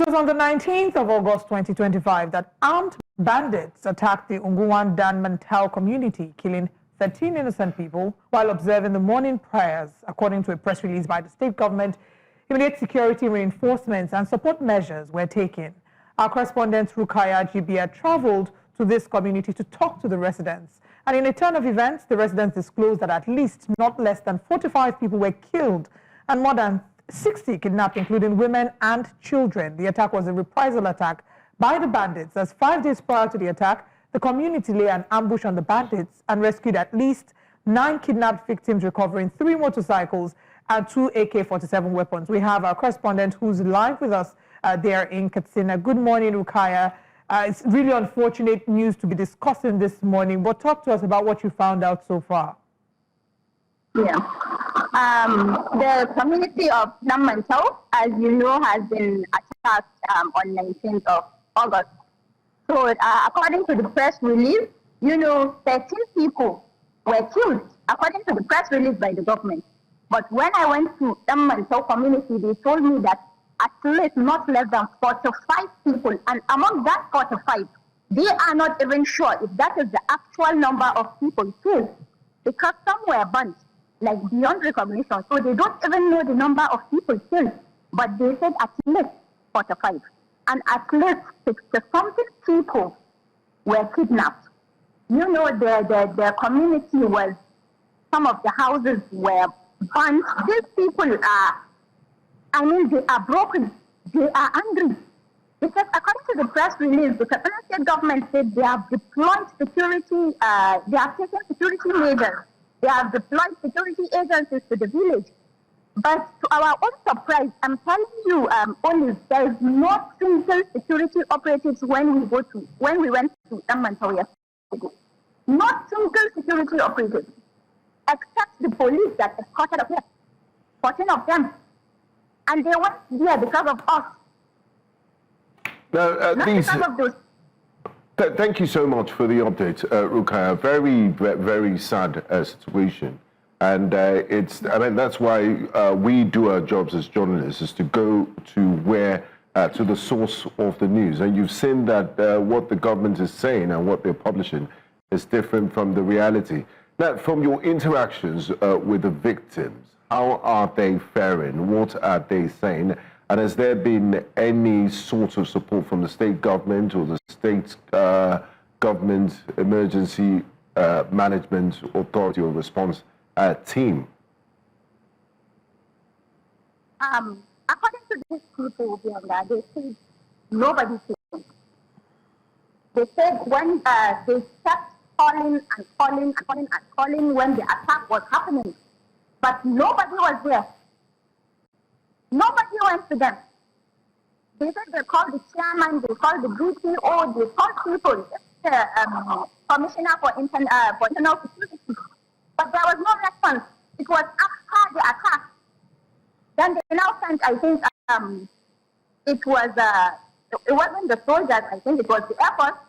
It was on the 19th of August 2025 that armed bandits attacked the Unguwan Dan Mantal community, killing 13 innocent people while observing the morning prayers. According to a press release by the state government, immediate security reinforcements and support measures were taken. Our correspondent Rukaya Jibia traveled to this community to talk to the residents. And in a turn of events, the residents disclosed that at least not less than 45 people were killed and more than 60 kidnapped, including women and children. The attack was a reprisal attack by the bandits, as 5 days prior to the attack, the community lay an ambush on the bandits and rescued at least 9 kidnapped victims, recovering 3 motorcycles and 2 AK-47 weapons. We have our correspondent who's live with us there in Katsina. Good morning, Rukaya. It's really unfortunate news to be discussing this morning, but talk to us about what you found out so far. Yeah. The community of Namantau, as you know, has been attacked on 19th of August. So according to the press release, 13 people were killed, according to the press release by the government. But when I went to Namantau community, they told me that at least not less than 45 people, and among that 45, they are not even sure if that is the actual number of people killed, because some were burnt, like beyond recognition. So they don't even know the number of people killed, but they said at least 45. And at least 60-something people were kidnapped. The community was, some of the houses were burnt. These people are, they are broken. They are angry. Because according to the press release, the Katsina state government said they have deployed security, they have taken security measures. They have deployed security agencies to the village. But to our own surprise, I'm telling you, only there is no single security operatives when we went to Namantau yesterday. Not single security operatives, except the police that escorted us here, 14 of them. And they went there because of us. Now, thank you so much for the update, Rukaya. Very, very sad situation. And that's why we do our jobs as journalists, is to go to to the source of the news. And you've seen that what the government is saying and what they're publishing is different from the reality. Now, from your interactions with the victims, how are they faring? What are they saying? And has there been any sort of support from the state government or the state government emergency management authority or response team? According to these people, they said nobody came. They said when they kept calling and calling when the attack was happening, but nobody was there. Nobody went to them. They said they called the chairman, they called the DPO, they called people, the commissioner for internal security. But there was no response. It was after the attack. Then they now sent, I think, it wasn't the soldiers, I think it was the Air Force.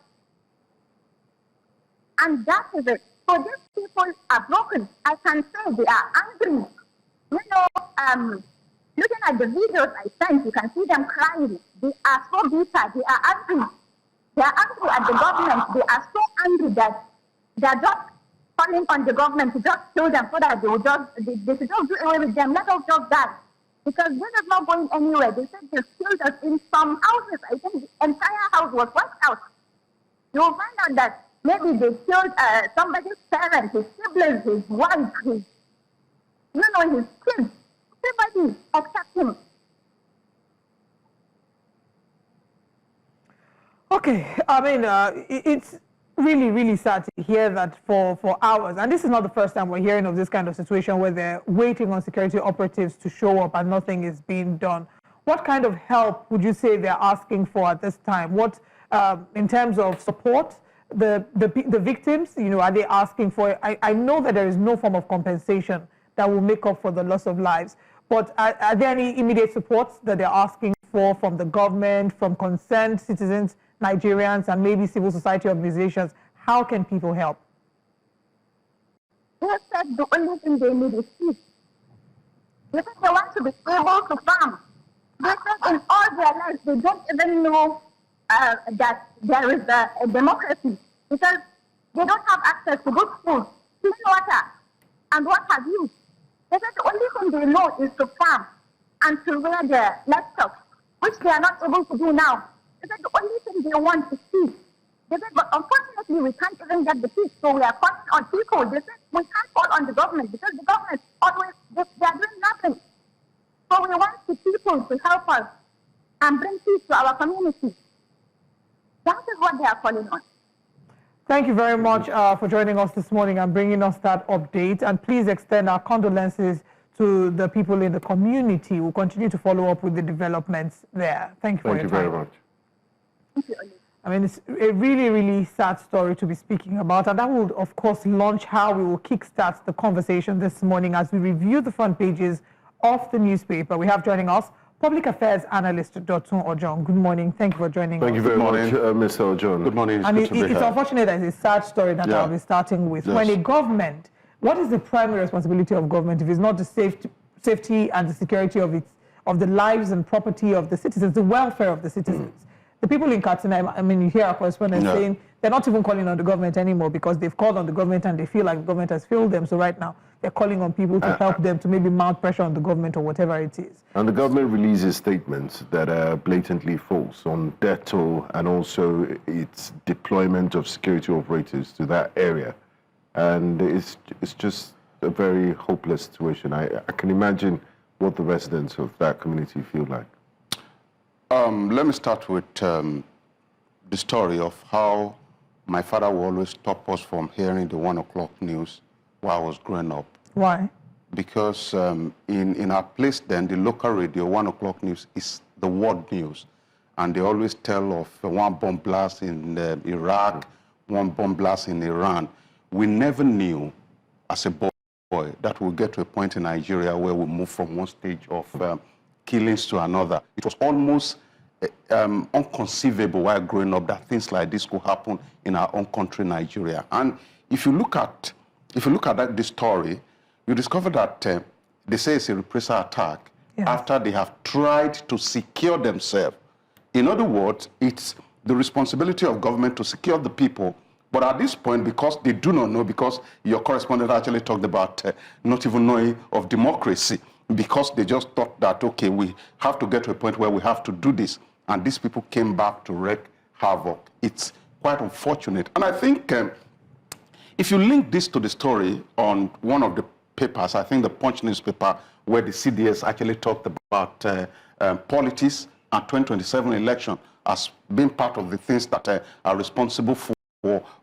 And that is it. So these people are broken. I can say they are angry. Looking at the videos I sent, you can see them crying. They are so bitter. They are angry. They are angry at the government. They are so angry that they are just calling on the government to just kill them so that they should just do away with them. Let us just die. Because this is not going anywhere. They said they killed us in some houses. I think the entire house was wiped out. You will find out that maybe they killed somebody's parents, his siblings, his wife, his kids. Everybody except him. Okay, it's really, really sad to hear that for hours. And this is not the first time we're hearing of this kind of situation where they're waiting on security operatives to show up and nothing is being done. What kind of help would you say they're asking for at this time? What, in terms of support, the victims, are they asking for? I know that there is no form of compensation that will make up for the loss of lives. But are there any immediate supports that they're asking for from the government, from concerned citizens, Nigerians, and maybe civil society organizations? How can people help? They said the only thing they need is peace. They said they want to be able to farm. They said in all their lives, they don't even know that there is a democracy because they don't have access to good food, clean water, and what have you. They said the only thing they know is to farm and to wear their laptops, which they are not able to do now. They said the only thing they want is peace. They said, but unfortunately, we can't even get the peace, so we are calling on people. They said, we can't call on the government because the government always, they are doing nothing. So we want the people to help us and bring peace to our community. That is what they are calling on. Thank you very much for joining us this morning and bringing us that update. And please extend our condolences to the people in the community. We'll continue to follow up with the developments there. Thank you for your time. Thank you very much. Thank you. I mean, it's a really, really sad story to be speaking about, and that will, of course, launch how we will kickstart the conversation this morning as we review the front pages of the newspaper. We have joining us Public Affairs Analyst Dotun Ojon. Good morning. Thank you for joining us. Thank you very much, Mr. Ojon. Good morning. It's unfortunate that it's a sad story that I'll be starting with. Yes. When a government, what is the primary responsibility of government if it's not the safety and the security of the lives and property of the citizens, the welfare of the citizens? The people in Katsina, I mean, you hear our correspondents saying they're not even calling on the government anymore because they've called on the government and they feel like the government has failed them. So right now, they're calling on people to help them to maybe mount pressure on the government or whatever it is. And the government releases statements that are blatantly false on death toll and also its deployment of security operators to that area. And it's just a very hopeless situation. I can imagine what the residents of that community feel like. Let me start with the story of how my father would always stop us from hearing the 1 o'clock news while I was growing up. Why? Because in our place then, the local radio, 1 o'clock news is the world news. And they always tell of one bomb blast in Iraq, one bomb blast in Iran. We never knew as a boy that we'll get to a point in Nigeria where we move from one stage of killings to another. It was almost unconceivable while growing up that things like this could happen in our own country, Nigeria. And if you look at this story, you discover that they say it's a reprisal attack after they have tried to secure themselves. In other words, it's the responsibility of government to secure the people. But at this point, because they do not know, because your correspondent actually talked about not even knowing of democracy, because they just thought that, okay, we have to get to a point where we have to do this. And these people came back to wreak havoc. It's quite unfortunate. And I think if you link this to the story on one of the papers, I think the Punch newspaper, where the CDS actually talked about politics and 2027 election as being part of the things that are responsible for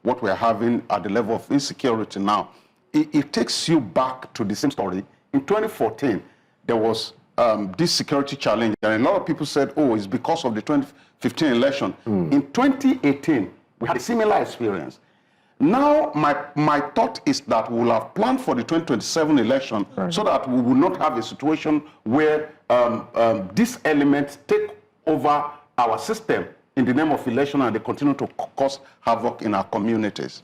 what we're having at the level of insecurity now, it takes you back to the same story. In 2014, there was this security challenge, and a lot of people said, oh, it's because of the 2015 election. In 2018, we had a similar experience. Now, my thought is that we'll have planned for the 2027 election so that we will not have a situation where these elements take over our system in the name of election and they continue to cause havoc in our communities.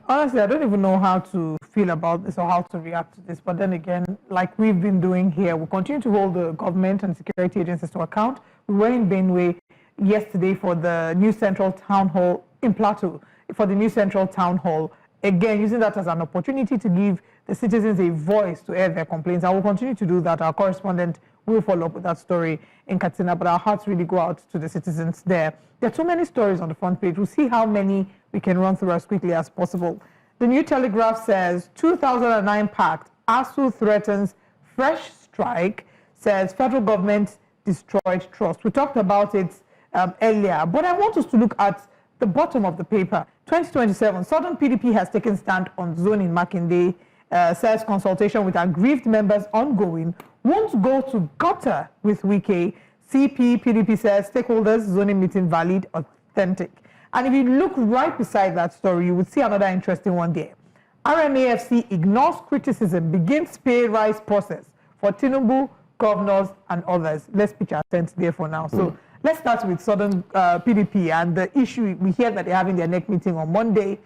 Honestly, I don't even know how to feel about this or how to react to this. But then again, like we've been doing here, we'll continue to hold the government and security agencies to account. We were in Benue yesterday for the New Central Town Hall in Plateau, for the New Central Town Hall. Again, using that as an opportunity to give the citizens a voice to air their complaints. I will continue to do that. Our correspondent will follow up with that story in Katsina, but our hearts really go out to the citizens there. There are too many stories on the front page. We'll see how many we can run through as quickly as possible. The New Telegraph says 2009 pact, ASU threatens fresh strike, says federal government destroyed trust. We talked about it earlier, but I want us to look at the bottom of the paper. 2027, Southern PDP has taken stand on zoning Makinde, says consultation with aggrieved members ongoing, won't go to gutter with Wike. CP PDP says stakeholders zoning meeting valid, authentic. And if you look right beside that story, you would see another interesting one there. RMAFC ignores criticism, begins pay rise process for Tinubu, governors, and others. Let's pitch our tent there for now. So let's start with Southern PDP and the issue. We hear that they're having their next meeting on Monday.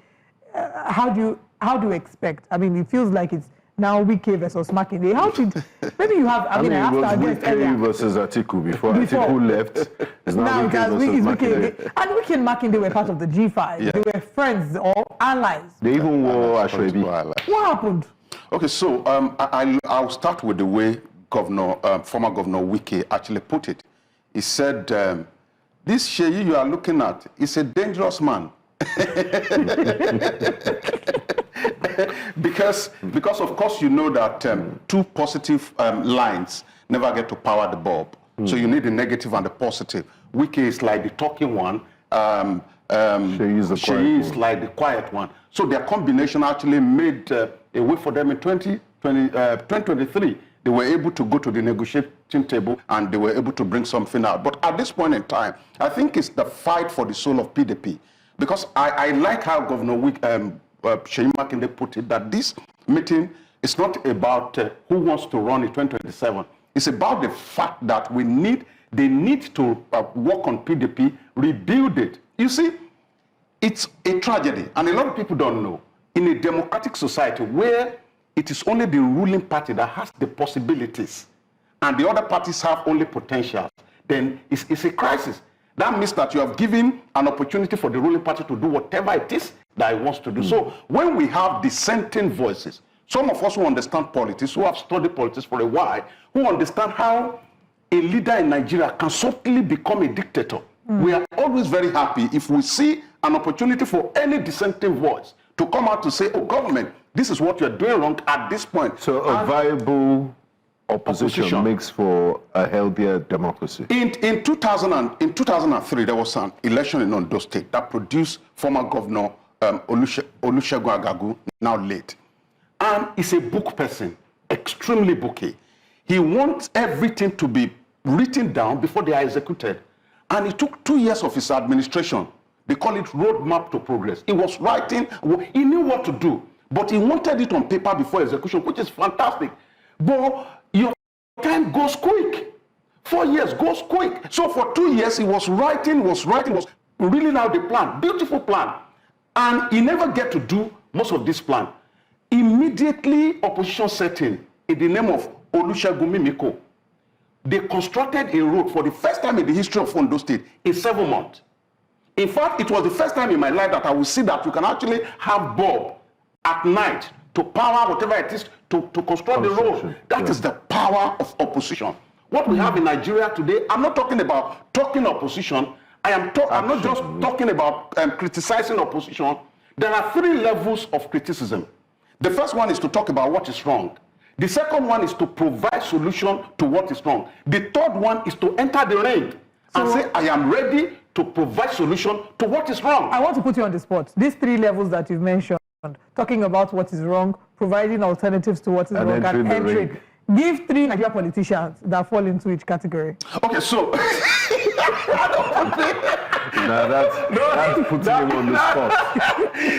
How do you expect? I mean, it feels like it's now Wike versus Makinde. How did, maybe you have, I mean, I have to it was guess earlier. Wike versus Atiku before Atiku left. It's now Wike versus Makinde. And Wike and Makinde were part of the G5. Yeah. They were friends or allies. They even wore Ashwebi. What happened? Okay, so I'll start with the way former Governor Wike actually put it. He said, this Sheyi you are looking at is a dangerous man. because of course you know that two positive lines never get to power the bulb. So you need the negative and the positive. Wike is like the talking one. Sheyi is like the quiet one. So their combination actually made a way for them in 2023. They were able to go to the negotiating table and they were able to bring something out. But at this point in time, I think it's the fight for the soul of PDP. Because I like how Governor Sheyi Makinde put it, that this meeting is not about who wants to run in 2027. It's about the fact that they need to work on PDP, rebuild it. You see, it's a tragedy, and a lot of people don't know. In a democratic society where it is only the ruling party that has the possibilities, and the other parties have only potential, then it's a crisis. That means that you have given an opportunity for the ruling party to do whatever it is that it wants to do. So when we have dissenting voices, some of us who understand politics, who have studied politics for a while, who understand how a leader in Nigeria can suddenly become a dictator, we are always very happy if we see an opportunity for any dissenting voice to come out to say, oh, government, this is what you're doing wrong at this point. So a viable opposition makes for a healthier democracy. In 2003, there was an election in Ondo State that produced former Governor Olusegun Agagu, now late. And he's a book person, extremely booky. He wants everything to be written down before they are executed. And it took 2 years of his administration. They call it roadmap to progress. He was writing, he knew what to do, but he wanted it on paper before execution, which is fantastic. But your time goes quick. 4 years goes quick. So for 2 years, he was writing, was reeling out the plan, beautiful plan. And he never get to do most of this plan. Immediately, opposition set in the name of Olusegun Mimiko. They constructed a road for the first time in the history of Ondo State in 7 months. In fact, it was the first time in my life that I will see that you can actually have bulb at night to power whatever it is to construct the road. That is the power of opposition. What we have in Nigeria today, I'm not talking about talking opposition. I'm not just talking about criticizing opposition. There are 3 levels of criticism. The first one is to talk about what is wrong. The second one is to provide solution to what is wrong. The third one is to enter the ring and say, I am ready to provide solution to what is wrong. I want to put you on the spot. These 3 levels that you've mentioned, talking about what is wrong, providing alternatives to what is wrong, and entering. Give 3 Nigerian politicians that fall into each category. Okay, so that's putting him on the spot.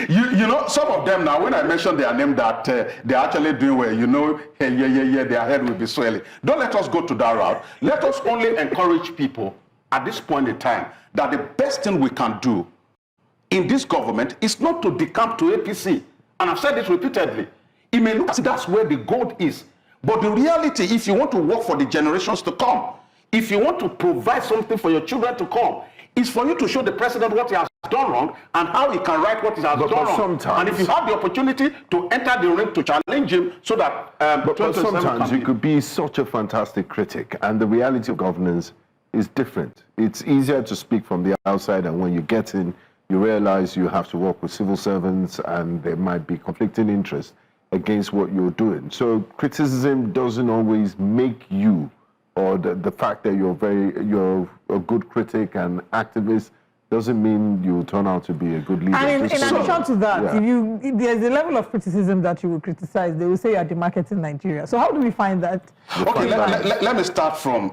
You know, some of them now, when I mention their name, that they're actually doing well, you know, their head will be swelling. Don't let us go to that route. Let us only encourage people at this point in time that the best thing we can do in this government is not to decamp to APC. And I've said this repeatedly. It may look as if that's where the gold is. But the reality, if you want to work for the generations to come, if you want to provide something for your children to come, is for you to show the president what he has done wrong and how he can right what he has done wrong. And if you have the opportunity to enter the ring to challenge him so that... but sometimes you could be such a fantastic critic, and the reality of governance is different. It's easier to speak from the outside, and when you get in, you realize you have to work with civil servants and there might be conflicting interests against what you're doing. So criticism doesn't always make you, or the fact that you're a good critic and activist doesn't mean you turn out to be a good leader. And in addition to that, if there's a level of criticism that you will criticize, they will say you are demarketing Nigeria. So how do we find that? Okay, let me start from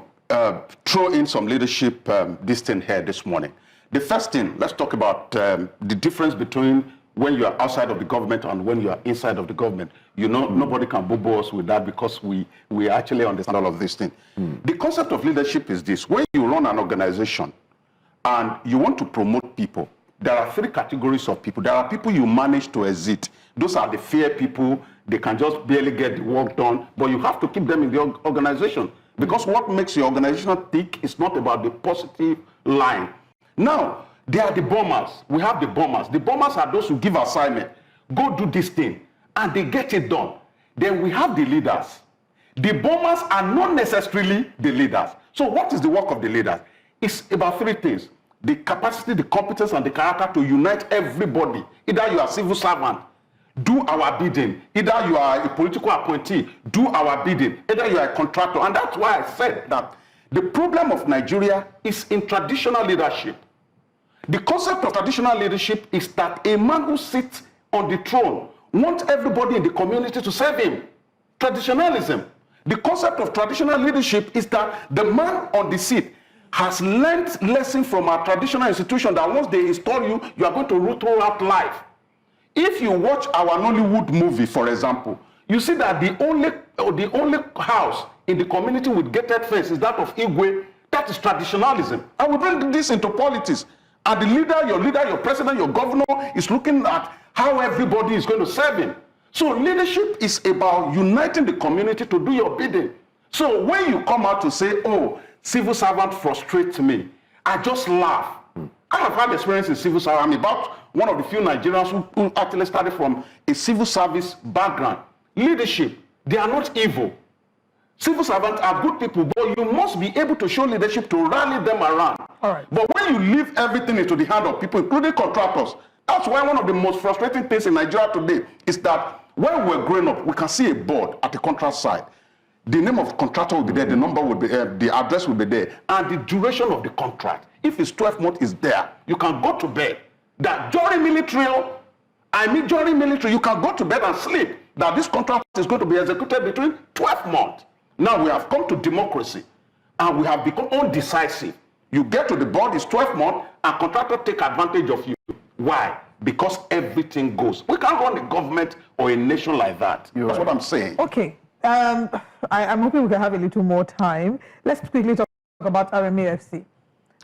throw in some leadership this thing here this morning. The first thing, let's talk about the difference between when you are outside of the government and when you are inside of the government. You know, nobody can boo us with that because we actually understand all of these things. The concept of leadership is this: when you run an organization and you want to promote people, there are three categories of people. There are people you manage to exit. Those are the fair people. They can just barely get the work done, but you have to keep them in the organization, because what makes your organization tick is not about the positive line. Now, there are the bombers. We have the bombers. The bombers are those who give assignment. Go do this thing, and they get it done. Then we have the leaders. The bombers are not necessarily the leaders. So what is the work of the leaders? It's about three things: the capacity, the competence, and the character to unite everybody. Either you are a civil servant, do our bidding. Either you are a political appointee, do our bidding. Either you are a contractor. And that's why I said that the problem of Nigeria is in traditional leadership. The concept of traditional leadership is that a man who sits on the throne wants everybody in the community to serve him. Traditionalism. The concept of traditional leadership is that the man on the seat has learned lesson from our traditional institution that once they install you, you are going to rule throughout life. If you watch our Nollywood movie, for example, you see that the only house in the community with gated fence is that of Igwe. That is traditionalism. I will bring this into politics. And the leader, your president, your governor is looking at how everybody is going to serve him. So leadership is about uniting the community to do your bidding. So when you come out to say, oh, civil servant frustrates me, I just laugh. I have had experience in civil service. I'm about one of the few Nigerians who actually started from a civil service background. Leadership, they are not evil. Civil servants are good people, but you must be able to show leadership to rally them around. All right. But when you leave everything into the hand of people, including contractors, that's why one of the most frustrating things in Nigeria today is that when we're growing up, we can see a board at the contract side. The name of the contractor will be there, the number will be there, the address will be there, and the duration of the contract. If it's 12 months, is there. You can go to bed. That during military, you can go to bed and sleep. That this contract is going to be executed between 12 months. Now we have come to democracy, and we have become undecisive. You get to the board, it's 12 months, and contractors take advantage of you. Why? Because everything goes. We can't run a government or a nation like that. That's what I'm saying. Okay. I'm hoping we can have a little more time. Let's quickly talk about RMAFC.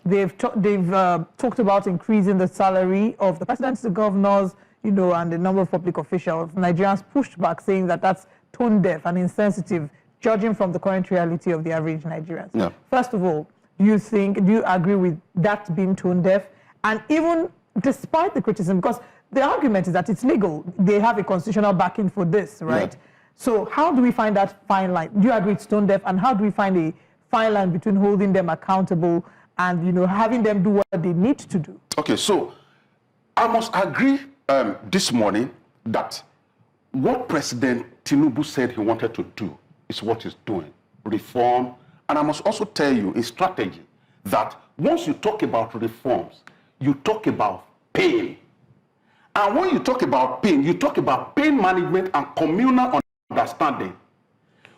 They've talked about increasing the salary of the presidents, the governors, and the number of public officials. Nigerians pushed back, saying that that's tone deaf and insensitive, judging from the current reality of the average Nigerians. Yeah. First of all, do you agree with that being tone deaf? And even despite the criticism, because the argument is that it's legal, they have a constitutional backing for this, right? Yeah. So how do we find that fine line? Do you agree it's tone deaf? And how do we find a fine line between holding them accountable and having them do what they need to do? Okay, so I must agree this morning that what President Tinubu said he wanted to do is what he's doing, reform. And I must also tell you in strategy that once you talk about reforms, you talk about pain. And when you talk about pain, you talk about pain management and communal understanding.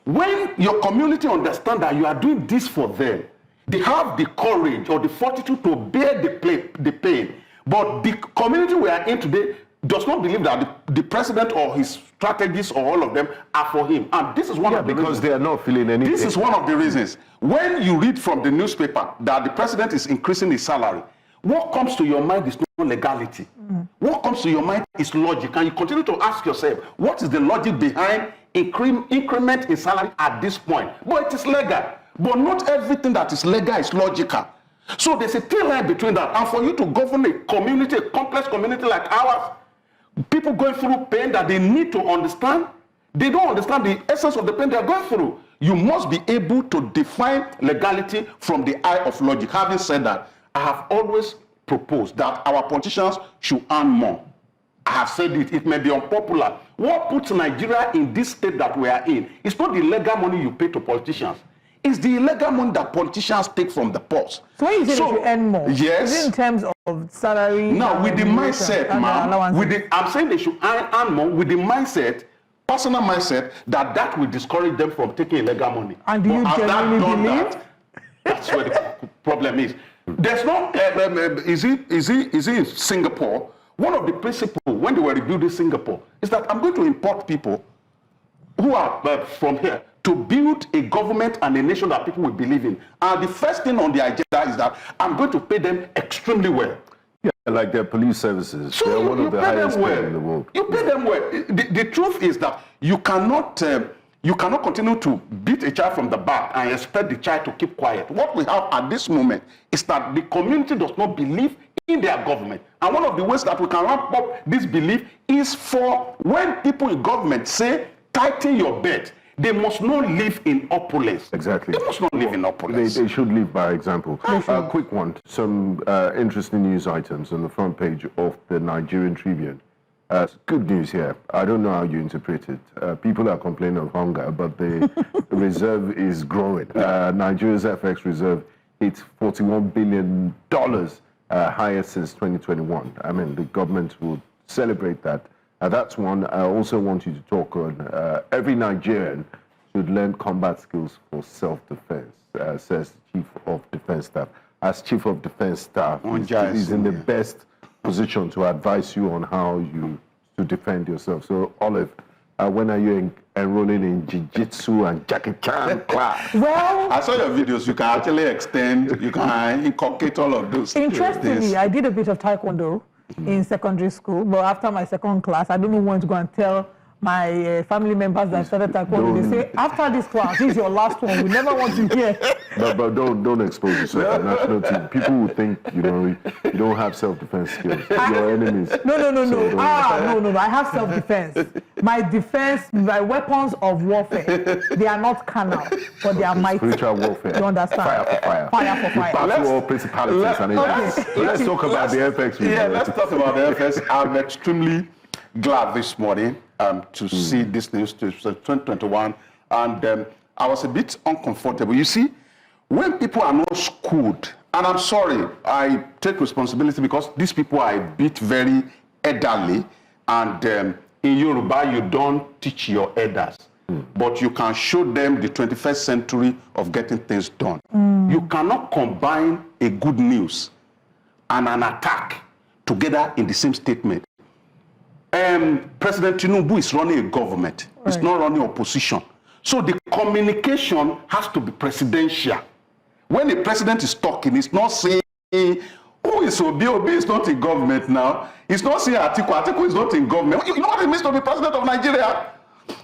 When your community understands that you are doing this for them, they have the courage or the fortitude to bear the pain. But the community we are in today does not believe that the president or his strategies or all of them are for him. And this is one of the reasons. Because they are not feeling anything. This is one of the reasons. When you read from the newspaper that the president is increasing his salary, what comes to your mind is not legality. What comes to your mind is logic. And you continue to ask yourself, what is the logic behind increment in salary at this point? But it is legal. But not everything that is legal is logical. So there's a thin line between that. And for you to govern a community, a complex community like ours, people going through pain that they need to understand, they don't understand the essence of the pain they're going through. You must be able to define legality from the eye of logic. Having said that, I have always proposed that our politicians should earn more. I have said it, it may be unpopular. What puts Nigeria in this state that we are in is not the legal money you pay to politicians. It's the illegal money that politicians take from the purse. So when you say they should earn more, yes. Is it in terms of salary? Now, with the mindset, ma'am, I'm saying they should earn more with the mindset, personal mindset, that will discourage them from taking illegal money. And do you genuinely believe? That's where the problem is. There's no, is it in Singapore? One of the principles when they were rebuilding Singapore is that I'm going to import people who are from here to build a government and a nation that people will believe in. And the first thing on the agenda is that I'm going to pay them extremely well. Like their police services. So They're one of the pay them highest paid in the world. You pay them well. The truth is that you cannot continue to beat a child from the back and expect the child to keep quiet. What we have at this moment is that the community does not believe in their government. And one of the ways that we can ramp up this belief is for when people in government say, tighten your belt, they must not live in opulence. Exactly. They must not live in opulence. They should live by example. Quick one. Some interesting news items on the front page of the Nigerian Tribune. Good news here. I don't know how you interpret it. People are complaining of hunger, but the reserve is growing. Nigeria's FX reserve hit $41 billion, highest since 2021. I mean, the government will celebrate that. That's one. I also want you to talk on every Nigerian should learn combat skills for self-defense, says Chief of Defense Staff. As Chief of Defense Staff, he's in the best position to advise you on how to defend yourself. So, Olive, when are you enrolling in Jiu-Jitsu and Jackie Chan class? Well, I saw your videos. You can actually extend, you can inculcate all of those. Interestingly, I did a bit of Taekwondo in secondary school, but after my second class, I don't know when to go and tell my family members that I started Taekwondo. They say, after this class, this is your last one. We never want to hear. But don't expose yourself to national team. People will think, you don't have self-defense skills. Your enemies. No. No. I have self-defense. My weapons of warfare, they are not carnal, but they are mighty. Spiritual warfare. You understand? Fire for fire. Fire for fire. Battle all principalities and agents. Let's talk about the FX. Yeah, let's talk about the FX. I'm extremely glad this morning to see this news to 2021, and I was a bit uncomfortable. You see, when people are not schooled, and I'm sorry, I take responsibility because these people are a bit very elderly, and in Yoruba, you don't teach your elders, but you can show them the 21st century of getting things done. You cannot combine a good news and an attack together in the same statement. President Tinubu is running a government. Right. It's not running opposition. So the communication has to be presidential. When the president is talking, it's not saying, who is Obi? Obi is not in government now. It's not saying Atiku. Atiku is not in government. You know what it means to be president of Nigeria?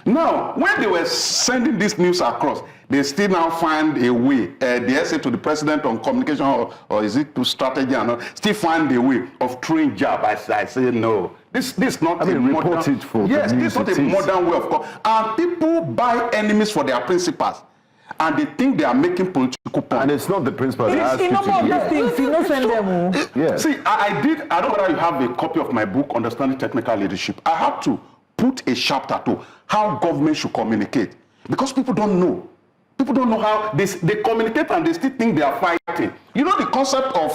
Now, when they were sending this news across, they still now find a way. The essay to the president on communication, or is it to strategy, and still find a way of throwing jab. I say no. This is not a modern. Yes, this is not a modern way of course. And people buy enemies for their principles, and they think they are making political points. And it's not the principles. See, I don't know whether you have a copy of my book, Understanding Technical Leadership. I have to put a chapter to how government should communicate, because people don't know. People don't know how they communicate, and they still think they are fighting. You know, the concept of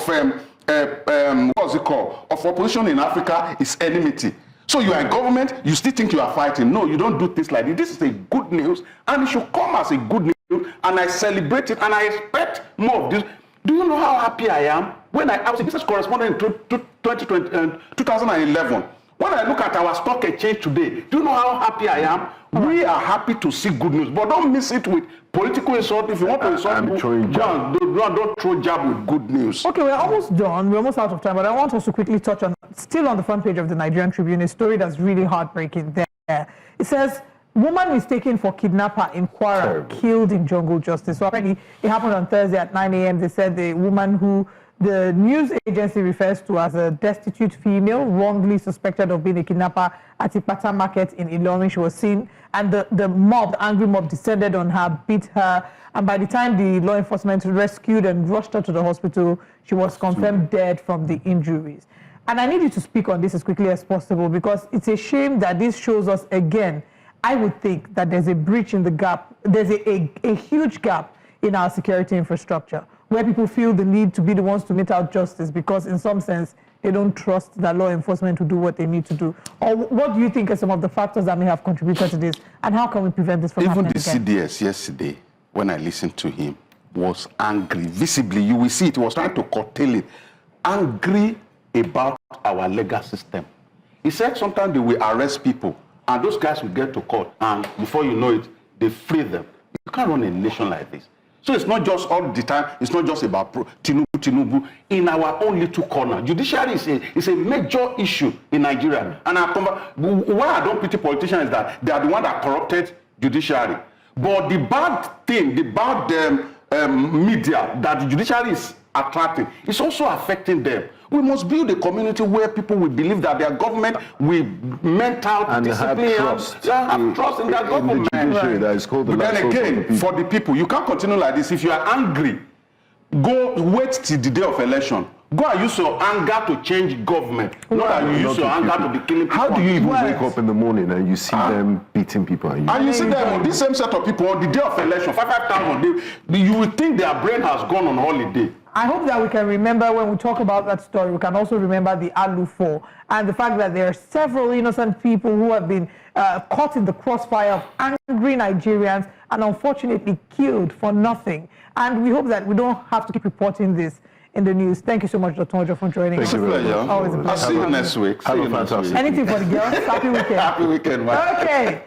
what's it called, of opposition in Africa is enmity. So you are in government, you still think you are fighting. No, you don't do things like this. This is a good news, and it should come as a good news, and I celebrate it, and I expect more of this. Do you know how happy I am when I was a business correspondent in 2011? When I look at our stock exchange today, do you know how happy I am? We are happy to see good news, but don't miss it with political insult. If you want to insult people, don't throw jab with good news. Okay, we're almost done. We're almost out of time, but I want us to quickly touch on, still on the front page of the Nigerian Tribune, a story that's really heartbreaking there. It says, woman mistaken for kidnapper in Kwara, killed in jungle justice. So already, it happened on Thursday at 9 a.m. They said the woman who the news agency refers to as a destitute female, wrongly suspected of being a kidnapper at Ipata Market in Ilorin. She was seen, and the angry mob descended on her, beat her, and by the time the law enforcement rescued and rushed her to the hospital, she was confirmed dead from the injuries. And I need you to speak on this as quickly as possible, because it's a shame that this shows us again, I would think that there's a breach in the gap, there's a huge gap in our security infrastructure, where people feel the need to be the ones to mete out justice because in some sense they don't trust that law enforcement to do what they need to do. Or what do you think are some of the factors that may have contributed to this, and how can we prevent this from happening again? Even the CDS yesterday, when I listened to him, was angry. Visibly, you will see it was trying to curtail it. Angry about our legal system. He said sometimes they will arrest people and those guys will get to court and before you know it, they free them. You can't run a nation like this. So it's not just all the time, it's not just about Tinubu. In our own little corner, judiciary is a major issue in Nigeria. And why I don't pity politicians is that they are the one that corrupted judiciary. But the bad thing, the bad media that the judiciary is attracting, is also affecting them. We must build a community where people will believe that their government will mental and discipline have trust in their government. The judiciary that is called the but then again, for the people, you can't continue like this. If you are angry, go wait till the day of election. Go and use your anger to change government. Not that you use your anger to be killing people. How do you even wake up in the morning and you see them beating people? And you see them, this same set of people, on the day of election, 5,000, you will think their brain has gone on holiday. I hope that we can remember when we talk about that story, we can also remember the Alufo and the fact that there are several innocent people who have been caught in the crossfire of angry Nigerians and unfortunately killed for nothing. And we hope that we don't have to keep reporting this in the news. Thank you so much, Dotun Ojon, for joining us. Always a pleasure. I'll see you next week. Have a fantastic Anything for the girls? Happy weekend. Happy weekend, man. Okay.